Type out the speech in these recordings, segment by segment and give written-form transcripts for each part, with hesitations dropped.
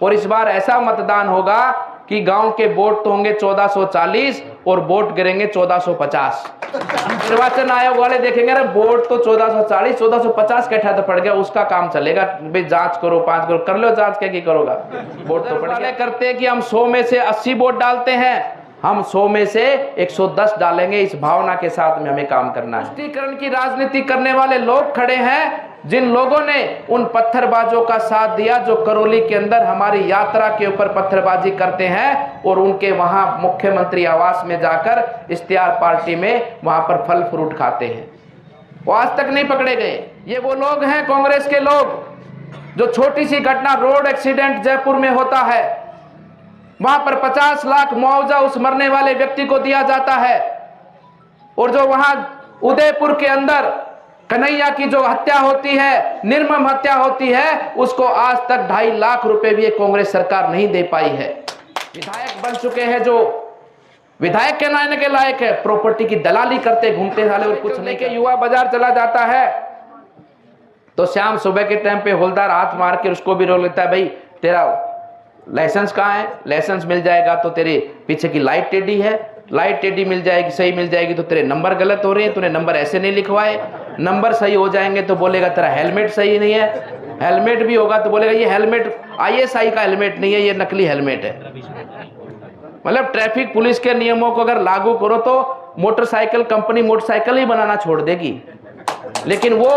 और इस बार ऐसा मतदान होगा कि गांव के वोट तो होंगे 1440 और वोट गिरेंगे 1450। निर्वाचन आयोग वाले देखेंगे अरे वोट तो 1440 1450 का तो पड़ गया, उसका काम चलेगा भाई, जांच करो 5 करो, कर लो जांच, क्या करोगा, वोट तो पड़ गया। करते हैं कि हम 100 में से 80 वोट डालते हैं, हम 100 में से 110 डालेंगे, इस भावना के साथ में हमें काम करना है। तुष्टीकरण की राजनीति करने वाले लोग खड़े हैं, जिन लोगों ने उन पत्थरबाजों का साथ दिया जो करौली के अंदर हमारी यात्रा के ऊपर पत्थरबाजी करते हैं और उनके वहां मुख्यमंत्री आवास में जाकर इश्तिहार पार्टी में वहां पर फल फ्रूट खाते हैं, वो आज तक नहीं पकड़े गए। ये वो लोग हैं कांग्रेस के लोग, जो छोटी सी घटना रोड एक्सीडेंट जयपुर में होता है, वहां पर 50 लाख मुआवजा उस मरने वाले व्यक्ति को दिया जाता है, और जो वहां उदयपुर के अंदर कन्हैया की जो हत्या होती है, निर्मम हत्या होती है, उसको आज तक 2.5 लाख रुपए भी कांग्रेस सरकार नहीं दे पाई है। विधायक बन चुके हैं जो विधायक के नाने के लायक है, प्रॉपर्टी की दलाली करते घूमते साले और कुछ नहीं के। युवा बाजार चला जाता है तो शाम सुबह के टाइम पे हवलदार हाथ मार के उसको भी रोक लेता है, भाई तेरा लाइसेंस कहाँ है, लाइसेंस मिल जाएगा तो तेरे पीछे की लाइट टेढ़ी है, लाइट टेढ़ी मिल जाएगी, सही मिल जाएगी तो तेरे नंबर गलत हो रहे हैं, तूने नंबर ऐसे नहीं लिखवाए, नंबर सही हो जाएंगे तो बोलेगा तेरा हेलमेट सही नहीं है, हेलमेट भी होगा तो बोलेगा ये हेलमेट ISI का हेलमेट नहीं है, ये नकली हेलमेट है। मतलब ट्रैफिक पुलिस के नियमों को अगर लागू करो तो मोटरसाइकिल कंपनी मोटरसाइकिल ही बनाना छोड़ देगी, लेकिन वो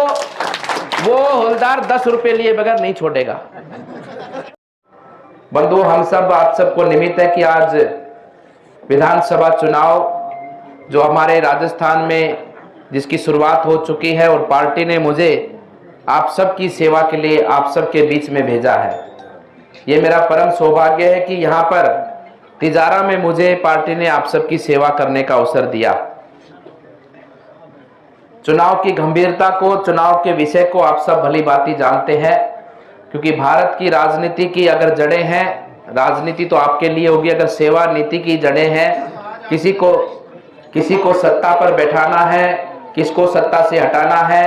हवलदार 10 रुपए लिए बगैर नहीं छोड़ेगा। बंधु, हम सब आप सबको निमित्त है कि आज विधानसभा चुनाव जो हमारे राजस्थान में जिसकी शुरुआत हो चुकी है और पार्टी ने मुझे आप सबकी सेवा के लिए आप सबके बीच में भेजा है। ये मेरा परम सौभाग्य है कि यहाँ पर तिजारा में मुझे पार्टी ने आप सबकी सेवा करने का अवसर दिया। चुनाव की गंभीरता को, चुनाव के विषय को आप सब भली भांति जानते हैं, क्योंकि भारत की राजनीति की अगर जड़ें हैं, राजनीति तो आपके लिए होगी, अगर सेवा नीति की जड़ें हैं, किसी को सत्ता पर बैठाना है, किसको सत्ता से हटाना है,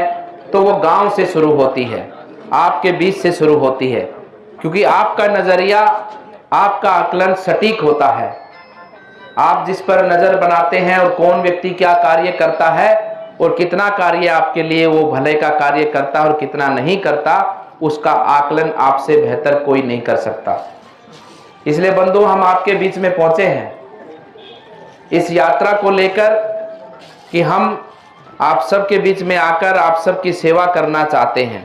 तो वो गांव से शुरू होती है, आपके बीच से शुरू होती है, क्योंकि आपका नजरिया, आपका आकलन सटीक होता है। आप जिस पर नजर बनाते हैं और कौन व्यक्ति क्या कार्य करता है और कितना कार्य आपके लिए वो भले का कार्य करता और कितना नहीं करता, उसका आकलन आपसे बेहतर कोई नहीं कर सकता। इसलिए बंधु, हम आपके बीच में पहुंचे हैं इस यात्रा को लेकर कि हम आप सबके बीच में आकर आप सबकी सेवा करना चाहते हैं।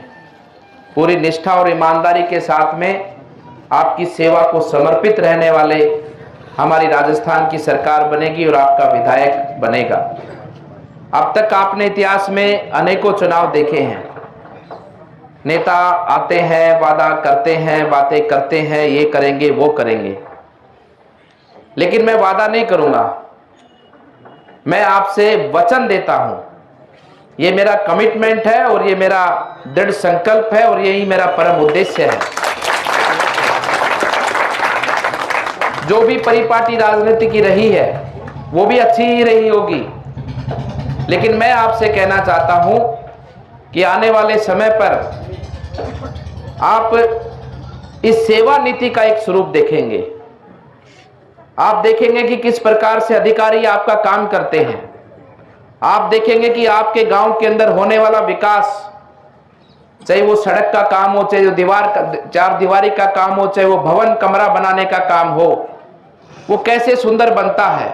पूरी निष्ठा और ईमानदारी के साथ में आपकी सेवा को समर्पित रहने वाले हमारी राजस्थान की सरकार बनेगी और आपका विधायक बनेगा। अब तक आपने इतिहास में अनेकों चुनाव देखे हैं, नेता आते हैं, वादा करते हैं, बातें करते हैं, ये करेंगे वो करेंगे, लेकिन मैं वादा नहीं करूंगा, मैं आपसे वचन देता हूं, ये मेरा कमिटमेंट है और ये मेरा दृढ़ संकल्प है और यही मेरा परम उद्देश्य है। जो भी परिपाटी राजनीति की रही है वो भी अच्छी ही रही होगी, लेकिन मैं आपसे कहना चाहता हूं कि आने वाले समय पर आप इस सेवा नीति का एक स्वरूप देखेंगे। आप देखेंगे कि किस प्रकार से अधिकारी आपका काम करते हैं। आप देखेंगे कि आपके गांव के अंदर होने वाला विकास, चाहे वो सड़क का काम हो, चाहे वो चार दीवारी का काम हो, चाहे वो भवन कमरा बनाने का काम हो, वो कैसे सुंदर बनता है,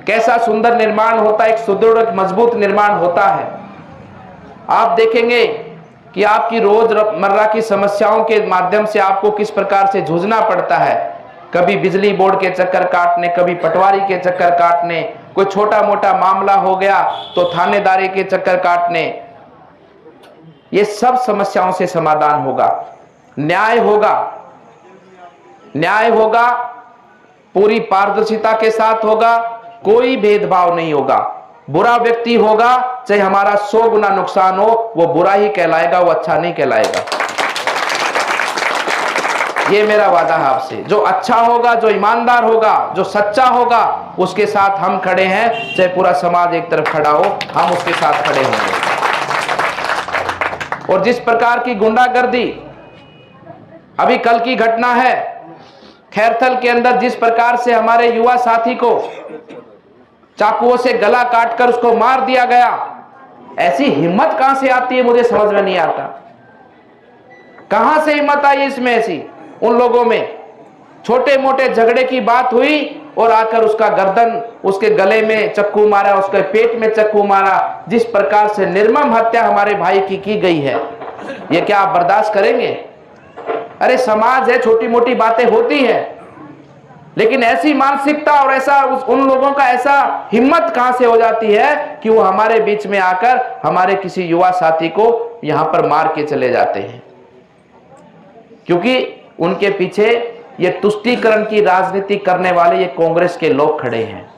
कैसा सुंदर निर्माण होता है, एक सुदृढ़ मजबूत निर्माण होता है। आप देखेंगे कि आपकी रोजमर्रा की समस्याओं के माध्यम से आपको किस प्रकार से जूझना पड़ता है, कभी बिजली बोर्ड के चक्कर काटने, कभी पटवारी के चक्कर काटने, कोई छोटा मोटा मामला हो गया तो थानेदारी के चक्कर काटने। ये सब समस्याओं से समाधान होगा, न्याय होगा, न्याय होगा, पूरी पारदर्शिता के साथ होगा, कोई भेदभाव नहीं होगा। बुरा व्यक्ति होगा, चाहे हमारा 100 गुना नुकसान हो, वो बुरा ही कहलाएगा, वो अच्छा नहीं कहलाएगा। ये मेरा वादा है आपसे। जो अच्छा होगा, जो ईमानदार होगा, जो सच्चा होगा, उसके साथ हम खड़े हैं। चाहे पूरा समाज एक तरफ खड़ा हो, हम उसके साथ खड़े होंगे। और जिस प्रकार की गुंडागर्दी अभी कल की घटना है, खैरथल के अंदर जिस प्रकार से हमारे युवा साथी को चाकुओं से गला काटकर उसको मार दिया गया, ऐसी हिम्मत कहां से आती है मुझे समझ में नहीं आता। कहां से हिम्मत आई इसमें ऐसी उन लोगों में। छोटे मोटे झगड़े की बात हुई और आकर उसका गर्दन, उसके गले में चक्कू मारा, उसके पेट में चक्कू मारा। जिस प्रकार से निर्मम हत्या हमारे भाई की गई है, ये क्या आप बर्दाश्त करेंगे? अरे समाज है, छोटी मोटी बातें होती हैं, लेकिन ऐसी मानसिकता और ऐसा उन लोगों का ऐसा हिम्मत कहां से हो जाती है कि वो हमारे बीच में आकर हमारे किसी युवा साथी को यहां पर मार के चले जाते हैं। क्योंकि उनके पीछे ये तुष्टीकरण की राजनीति करने वाले ये कांग्रेस के लोग खड़े हैं।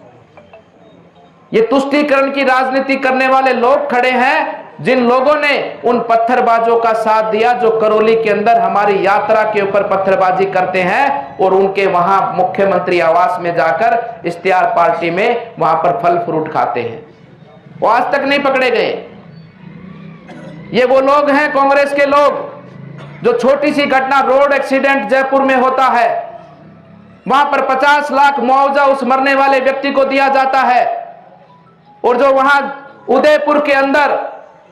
ये तुष्टीकरण की राजनीति करने वाले लोग खड़े हैं, जिन लोगों ने उन पत्थरबाजों का साथ दिया जो करौली के अंदर हमारी यात्रा के ऊपर पत्थरबाजी करते हैं और उनके वहां मुख्यमंत्री आवास में जाकर इश्तिहार पार्टी में वहां पर फल फ्रूट खाते हैं। वो आज तक नहीं पकड़े गए। ये वो लोग हैं कांग्रेस के लोग, जो छोटी सी घटना, रोड एक्सीडेंट जयपुर में होता है, वहां पर 50 लाख मुआवजा उस मरने वाले व्यक्ति को दिया जाता है, और जो वहां उदयपुर के अंदर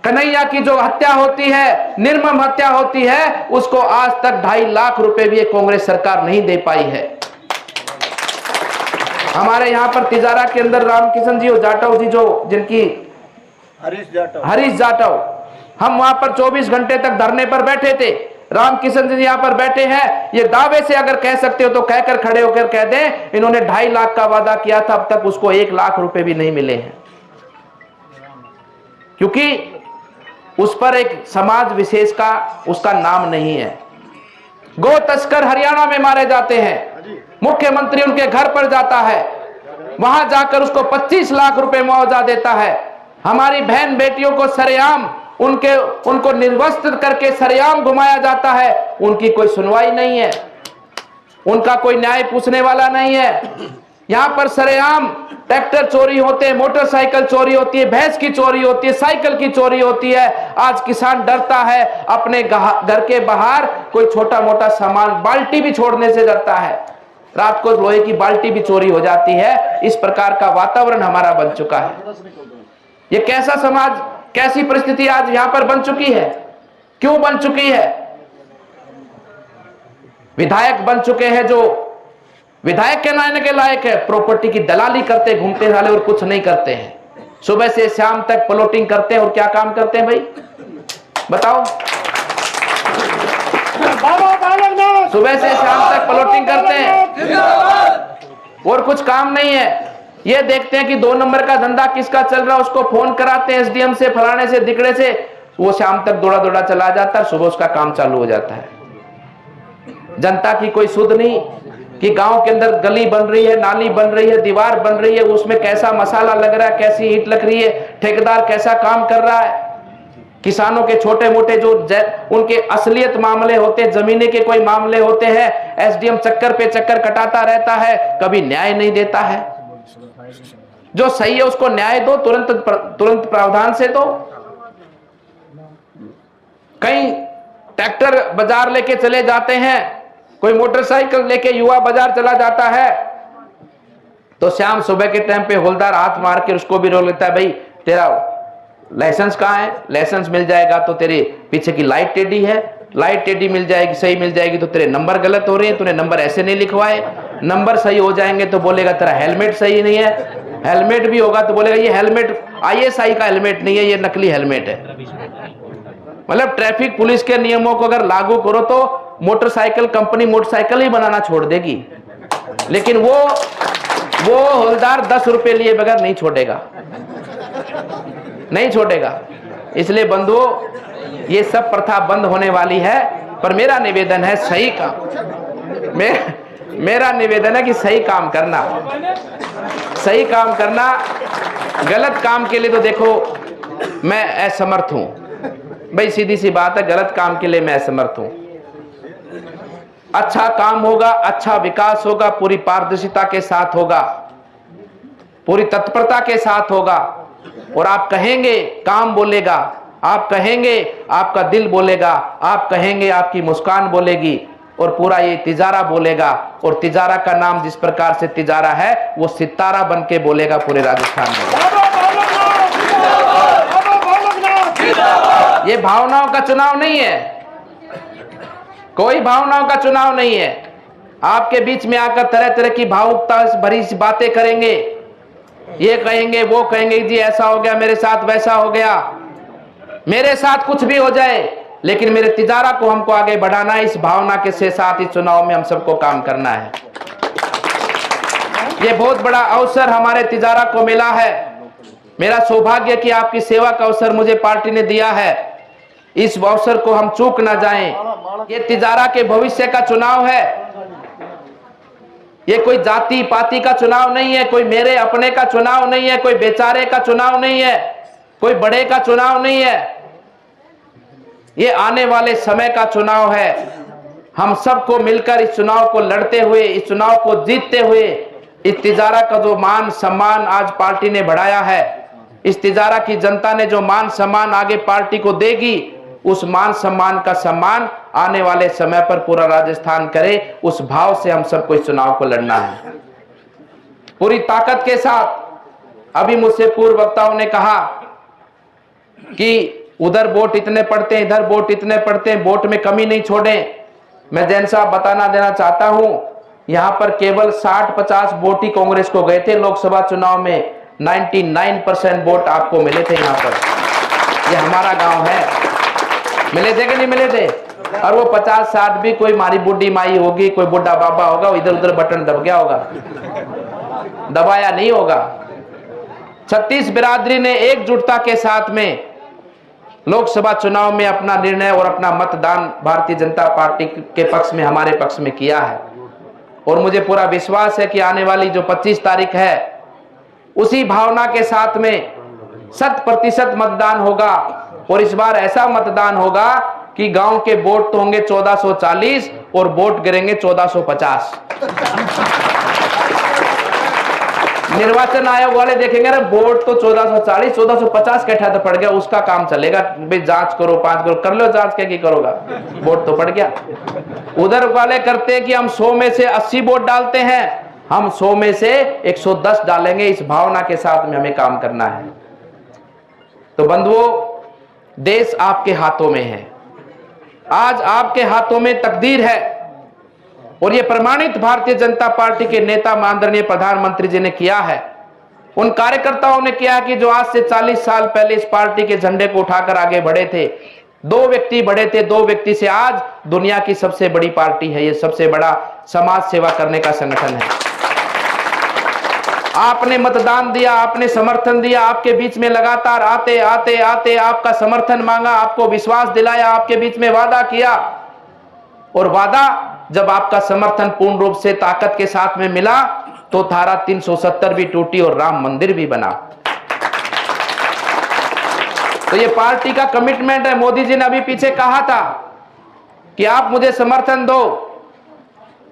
कन्हैया की जो हत्या होती है, निर्मम हत्या होती है, उसको आज तक 2.5 लाख रुपए भी कांग्रेस सरकार नहीं दे पाई है। हमारे यहां पर तिजारा के अंदर रामकिशन जी और जाटव जी, जो जिनकी हरीश जाटव, हम वहां पर 24 घंटे तक धरने पर बैठे थे। रामकिशन जी यहां पर बैठे हैं, ये दावे से अगर कह सकते हो तो कहकर खड़े होकर कह दें, इन्होंने 2.5 लाख का वादा किया था, अब तक उसको 1 लाख रुपए भी नहीं मिले हैं। क्योंकि उस पर एक समाज विशेष का उसका नाम नहीं है। गो तस्कर हरियाणा में मारे जाते हैं, मुख्यमंत्री उनके घर पर जाता है, वहां जाकर उसको 25 लाख रुपए मुआवजा देता है। हमारी बहन बेटियों को सरेआम उनको निर्वस्त्र करके सरेआम घुमाया जाता है, उनकी कोई सुनवाई नहीं है, उनका कोई न्याय पूछने वाला नहीं है। यहां पर सरेआम ट्रैक्टर चोरी होते हैं, मोटरसाइकिल चोरी होती है, भैंस की चोरी होती है, साइकिल की चोरी होती है। आज किसान डरता है, अपने घर के बाहर कोई छोटा मोटा सामान, बाल्टी भी छोड़ने से डरता है। रात को लोहे की बाल्टी भी चोरी हो जाती है। इस प्रकार का वातावरण हमारा बन चुका है। ये कैसा समाज, कैसी परिस्थिति आज यहां पर बन चुकी है? क्यों बन चुकी है? विधायक बन चुके हैं जो विधायक कहलाने के लायक है, प्रॉपर्टी की दलाली करते घूमते साले और कुछ नहीं करते हैं। सुबह से शाम तक प्लॉटिंग करते हैं और क्या काम करते हैं भाई बताओ? सुबह से शाम तक प्लॉटिंग करते हैं और कुछ काम नहीं है। ये देखते हैं कि 2 नंबर का धंधा किसका चल रहा है, उसको फोन कराते हैं एसडीएम से, फलाने से, दिकड़े से, वो शाम तक दौड़ा दौड़ा चला जाता है, सुबह उसका काम चालू हो जाता है। जनता की कोई सुध नहीं कि गांव के अंदर गली बन रही है, नाली बन रही है, दीवार बन रही है, उसमें कैसा मसाला लग रहा है, कैसी ईंट लग रही है, ठेकेदार कैसा काम कर रहा है। किसानों के छोटे मोटे जो उनके असलियत मामले होते हैं, जमीने के कोई मामले होते हैं, एसडीएम चक्कर पे चक्कर कटाता रहता है, कभी न्याय नहीं देता है। जो सही है उसको न्याय दो, तुरंत प्रावधान से दो। कहीं ट्रैक्टर बाजार लेके चले जाते हैं, कोई मोटरसाइकिल लेके युवा बाजार चला जाता है, तो शाम सुबह के टाइम पे हवलदार हाथ मार के उसको भी रोक लेता है, भाई तेरा लाइसेंस कहाँ है? लाइसेंस मिल जाएगा तो तेरे पीछे की लाइट टेढ़ी है, लाइट टेढ़ी मिल जाएगी, सही मिल जाएगी तो तेरे नंबर गलत हो रहे हैं, तूने नंबर ऐसे नहीं लिखवाए, नंबर सही हो जाएंगे तो बोलेगा तेरा हेलमेट सही नहीं है, हेलमेट भी होगा तो बोलेगा ये हेलमेट ISI का हेलमेट नहीं है, ये नकली हेलमेट है। मतलब ट्रैफिक पुलिस के नियमों को अगर लागू करो तो मोटरसाइकिल कंपनी मोटरसाइकिल ही बनाना छोड़ देगी, लेकिन वो हवलदार 10 रुपए लिए बगैर नहीं छोड़ेगा, नहीं छोड़ेगा। इसलिए बंधुओं, ये सब प्रथा बंद होने वाली है। पर मेरा निवेदन है सही काम, मेरा निवेदन है कि सही काम करना, सही काम करना। गलत काम के लिए तो देखो मैं असमर्थ हूं भाई, सीधी सी बात है, गलत काम के लिए मैं असमर्थ हूं। अच्छा काम होगा, अच्छा विकास होगा, पूरी पारदर्शिता के साथ होगा, पूरी तत्परता के साथ होगा, और आप कहेंगे काम बोलेगा, आप कहेंगे आपका दिल बोलेगा, आप कहेंगे आपकी मुस्कान बोलेगी, और पूरा ये तिजारा बोलेगा, और तिजारा का नाम जिस प्रकार से तिजारा है वो सितारा बन के बोलेगा पूरे राजस्थान में। ये भावनाओं का चुनाव नहीं है, कोई भावनाओं का चुनाव नहीं है। आपके बीच में आकर तरह तरह की भावुकता भरी बातें करेंगे, ये कहेंगे वो कहेंगे, जी ऐसा हो गया मेरे साथ, वैसा हो गया, मेरे साथ कुछ भी हो जाए, लेकिन मेरे तिजारा को हमको आगे बढ़ाना है। इस भावना के साथ इस चुनाव में हम सबको काम करना है। ये बहुत बड़ा अवसर हमारे तिजारा को मिला है। मेरा सौभाग्य कि आपकी सेवा का अवसर मुझे पार्टी ने दिया है। इस अवसर को हम चूक ना जाएं। ये तिजारा के भविष्य का चुनाव है। ये कोई जाति पाति का चुनाव नहीं है, कोई मेरे अपने का चुनाव नहीं है, कोई बेचारे का चुनाव नहीं है, कोई बड़े का चुनाव नहीं है। ये आने वाले समय का चुनाव है। हम सबको मिलकर इस चुनाव को लड़ते हुए, इस चुनाव को जीतते हुए, इस तिजारा का जो मान सम्मान आज पार्टी ने बढ़ाया है, इस तिजारा की जनता ने जो मान सम्मान आगे पार्टी को देगी, उस मान सम्मान का सम्मान आने वाले समय पर पूरा राजस्थान करे, उस भाव से हम सबको इस चुनाव को लड़ना है पूरी ताकत के साथ। अभी मुझसे पूर्व वक्ताओं ने कहा कि उधर वोट इतने पड़ते हैं, इधर वोट इतने पड़ते हैं, वोट में कमी नहीं छोड़ें। मैं जैन साहब बताना देना चाहता हूं, यहां पर केवल 60-50 वोट ही कांग्रेस को गए थे लोकसभा चुनाव में। 99% वोट आपको मिले थे यहाँ पर। ये हमारा गांव है। मिले थे कि नहीं मिले थे? और वो 50-60 भी कोई मारी बुढ़ी माई होगी, कोई बुढ़ा बाबा होगा, इधर उधर बटन दब गया होगा, दबाया नहीं होगा। 36 बिरादरी ने एकजुटता के साथ में लोकसभा चुनाव में अपना निर्णय और अपना मतदान भारतीय जनता पार्टी के पक्ष में, हमारे पक्ष में किया है। और मुझे पूरा विश्वास है कि आने वाली जो 25 तारीख है, उसी भावना के साथ में 100% मतदान होगा। और इस बार ऐसा मतदान होगा कि गांव के वोट तो होंगे 1440 और वोट गिरेंगे 1450। निर्वाचन आयोग वाले देखेंगे, अरे वोट तो 1440 1450 का तो पड़ गया, उसका काम चलेगा भाई, जांच करो 5 करो, कर लो जांच, क्या करोगा, वोट तो पड़ गया। उधर वाले करते हैं कि हम 100 में से 80 वोट डालते हैं, हम 100 में से 110 डालेंगे। इस भावना के साथ में हमें काम करना है। तो बंधुओं, देश आपके हाथों में है। आज आपके हाथों में तकदीर है, और ये प्रमाणित भारतीय जनता पार्टी के नेता आदरणीय प्रधानमंत्री जी ने किया है, उन कार्यकर्ताओं ने किया कि जो आज से 40 साल पहले इस पार्टी के झंडे को उठाकर आगे बढ़े थे। 2 व्यक्ति बढ़े थे, 2 व्यक्ति से आज दुनिया की सबसे बड़ी पार्टी है। ये सबसे बड़ा समाज सेवा करने का संगठन है। आपने मतदान दिया, आपने समर्थन दिया, आपके बीच में लगातार आते आते आते आपका समर्थन मांगा, आपको विश्वास दिलाया, आपके बीच में वादा किया, और वादा जब आपका समर्थन पूर्ण रूप से ताकत के साथ में मिला तो धारा 370 भी टूटी और राम मंदिर भी बना। तो ये पार्टी का कमिटमेंट है। मोदी जी ने अभी पीछे कहा था कि आप मुझे समर्थन दो,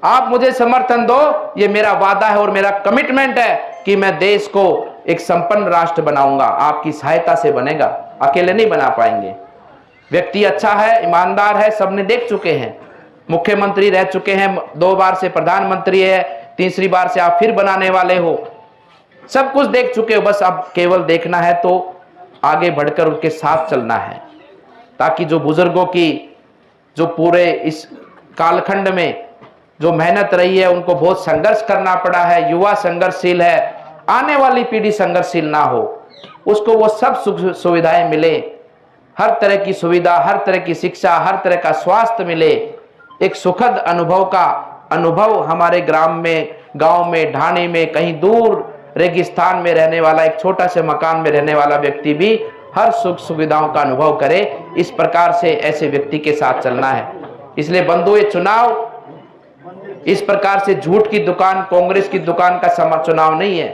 आप मुझे समर्थन दो। ये मेरा वादा है और मेरा कमिटमेंट है कि मैं देश को एक संपन्न राष्ट्र बनाऊंगा। आपकी सहायता से बनेगा, अकेले नहीं बना पाएंगे। व्यक्ति अच्छा है, ईमानदार है, सबने देख चुके हैं। मुख्यमंत्री रह चुके हैं, 2 बार से प्रधानमंत्री है, तीसरी बार से आप फिर बनाने वाले हो। सब कुछ देख चुके हो, बस अब केवल देखना है तो आगे बढ़कर उनके साथ चलना है, ताकि जो बुजुर्गों की जो पूरे इस कालखंड में जो मेहनत रही है, उनको बहुत संघर्ष करना पड़ा है, युवा संघर्षशील है, आने वाली पीढ़ी संघर्षशील ना हो, उसको वो सब सुख सुविधाएं मिले, हर तरह की सुविधा, हर तरह की शिक्षा, हर तरह का स्वास्थ्य मिले। एक सुखद अनुभव का अनुभव हमारे ग्राम में, गांव में, ढाणी में, कहीं दूर रेगिस्तान में रहने वाला, एक छोटा से मकान में रहने वाला व्यक्ति भी हर सुख सुविधाओं का अनुभव करे। इस प्रकार से ऐसे व्यक्ति के साथ चलना है। इसलिए बंधु, ये चुनाव इस प्रकार से झूठ की दुकान, कांग्रेस की दुकान का चुनाव नहीं है।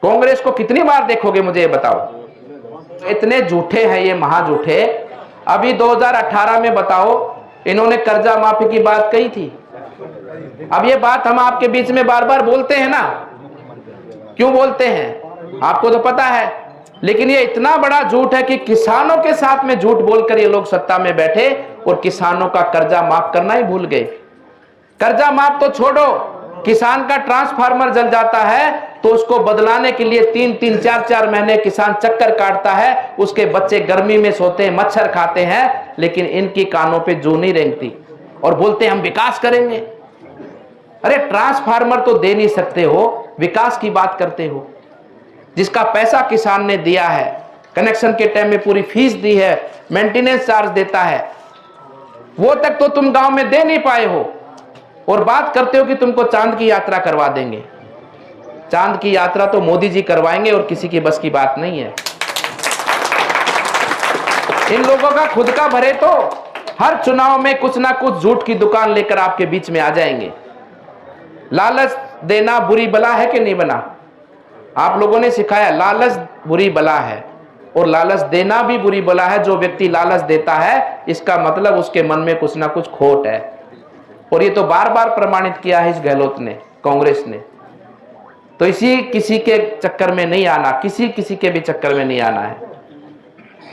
कांग्रेस को कितनी बार देखोगे मुझे ये बताओ? इतने झूठे हैं ये, महाझूठे। अभी 2018 में बताओ, इन्होंने कर्जा माफी की बात कही थी। अब ये बात हम आपके बीच में बार बार बोलते हैं ना, क्यों बोलते हैं आपको तो पता है, लेकिन ये इतना बड़ा झूठ है कि किसानों के साथ में झूठ बोलकर ये लोग सत्ता में बैठे और किसानों का कर्जा माफ करना ही भूल गए। कर्जा माफ तो छोड़ो, किसान का ट्रांसफार्मर जल जाता है तो उसको बदलाने के लिए 3-3, 4-4 महीने किसान चक्कर काटता है, उसके बच्चे गर्मी में सोते हैं, मच्छर खाते हैं, लेकिन इनकी कानों पे जू नहीं रेंगती और बोलते हैं हम विकास करेंगे। अरे ट्रांसफार्मर तो दे नहीं सकते हो, विकास की बात करते हो। जिसका पैसा किसान ने दिया है, कनेक्शन के टाइम में पूरी फीस दी है, मेंटेनेंस चार्ज देता है, वो तक तो तुम गांव में दे नहीं पाए हो और बात करते हो कि तुमको चांद की यात्रा करवा देंगे। चांद की यात्रा तो मोदी जी करवाएंगे और किसी की बस की बात नहीं है। इन लोगों का खुद का भरे तो हर चुनाव में कुछ ना कुछ झूठ की दुकान लेकर आपके बीच में आ जाएंगे। लालच देना बुरी बला है कि नहीं बना? आप लोगों ने सिखाया लालच बुरी बला है और लालच देना भी बुरी बला है। जो व्यक्ति लालच देता है इसका मतलब उसके मन में कुछ ना कुछ खोट है और ये तो बार बार प्रमाणित किया है इस गहलोत ने, कांग्रेस ने। तो इसी किसी के चक्कर में नहीं आना, किसी के भी चक्कर में नहीं आना है।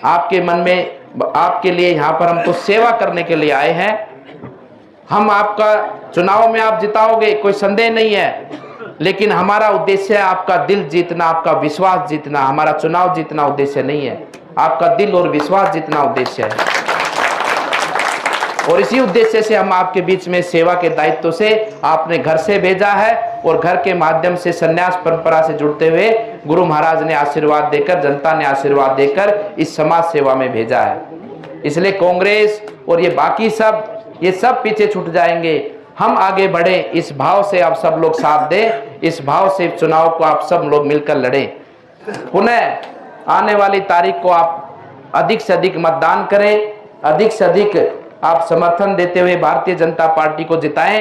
आपके मन में, आपके लिए यहाँ पर हम तो सेवा करने के लिए आए हैं। हम आपका चुनाव में आप जिताओगे, कोई संदेह नहीं है, लेकिन हमारा उद्देश्य है आपका दिल जीतना, आपका विश्वास जीतना। हमारा चुनाव जीतना उद्देश्य नहीं है, आपका दिल और विश्वास जीतना उद्देश्य है। और इसी उद्देश्य से हम आपके बीच में सेवा के दायित्व से आपने घर से भेजा है और घर के माध्यम से संन्यास परंपरा से जुड़ते हुए गुरु महाराज ने आशीर्वाद देकर, जनता ने आशीर्वाद देकर इस समाज सेवा में भेजा है। इसलिए कांग्रेस और ये बाकी सब, ये सब पीछे छूट जाएंगे। हम आगे बढ़े, इस भाव से आप सब लोग साथ दें, इस भाव से चुनाव को आप सब लोग मिलकर लड़ें। पुनः आने वाली तारीख को आप अधिक से अधिक मतदान करें, अधिक से अधिक आप समर्थन देते हुए भारतीय जनता पार्टी को जिताएं।